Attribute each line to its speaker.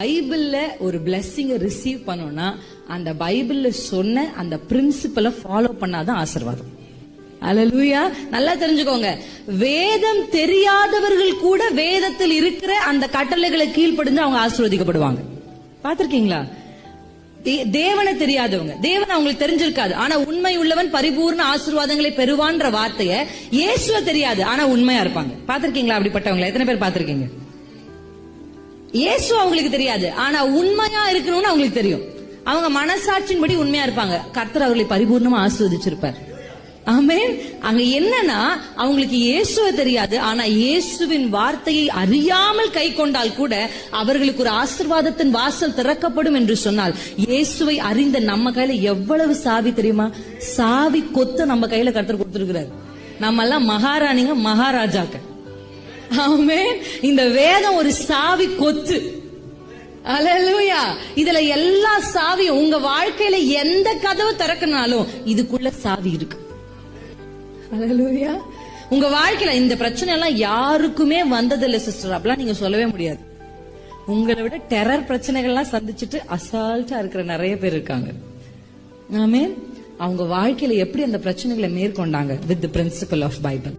Speaker 1: பைபிள்ல ஒரு பிளெஸிங்க ரிசீவ் பண்ணோம்னா அந்த பைபிள்ல சொன்ன அந்த பிரின்சிபலை ஃபாலோ பண்ணாதான் ஆசீர்வாதம். அல்லேலூயா. நல்லா தெரிஞ்சுக்கோங்க, வேதம் தெரியாதவர்கள் கூட வேதத்தில் இருக்கிற அந்த கட்டளைகளை கீழ்ப்படிந்து அவங்க ஆசீர்வதிக்கப்படுவாங்க. பாத்திருக்கீங்களா? தேவனை தெரியாதவங்க, தேவன் அவங்களுக்கு தெரிஞ்சிருக்காது, ஆனா உண்மை உள்ளவன் பரிபூர்ண ஆசீர்வாதங்களை பெறுவான்ற வார்த்தைய இயேசுவ தெரியாது, ஆனா உண்மையா இருப்பாங்க. பாத்திருக்கீங்களா அப்படிப்பட்டவங்க? எத்தனை பேர் பாத்திருக்கீங்க? இயேசு அவங்களுக்கு தெரியாது, ஆனா உண்மையா இருக்கணும்னு அவங்களுக்கு தெரியும். அவங்க மனசாட்சியின்படி உண்மையா இருப்பாங்க. கர்த்தர் அவர்களை பரிபூர்ணமா ஆசீர்வதிச்சிருப்பார். ஆமென். அங்க என்னன்னா, அவங்களுக்கு இயேசுவை தெரியாது, ஆனா இயேசுவின் வார்த்தையை அறியாமல் கை கொண்டால் கூட அவர்களுக்கு ஒரு ஆசீர்வாதத்தின் வாசல் திறக்கப்படும் என்று சொன்னால், இயேசுவை அறிந்த நம்ம கையில எவ்வளவு சாவி தெரியுமா? சாவி கொத்து நம்ம கையில கர்த்தர் கொடுத்திருக்கிறார். நம்ம எல்லாம் மகாராணிங்க, மகாராஜாக்கள். ஆமென். இந்த வேதம் ஒரு சாவி கொத்து. அல்லேலூயா. இதுல எல்லா சாவியும், உங்க வாழ்க்கையில எந்த கதவு திறக்கனாலும் இதுக்குள்ள சாவி இருக்கு. அல்லேலூயா. உங்க வாழ்க்கையில இந்த பிரச்சனை எல்லாம் யாருக்குமே வந்ததில்லை சிஸ்டர், அப்படிலாம் நீங்க சொல்லவே முடியாது. உங்களை விட டெரர் பிரச்சனைகள்லாம் சந்திச்சுட்டு அசால்ட்டா இருக்கிற நிறைய பேர் இருக்காங்க. ஆமென். அவங்க வாழ்க்கையில எப்படி அந்த பிரச்சனைகளை மேற்கொண்டாங்க? With the principle of Bible.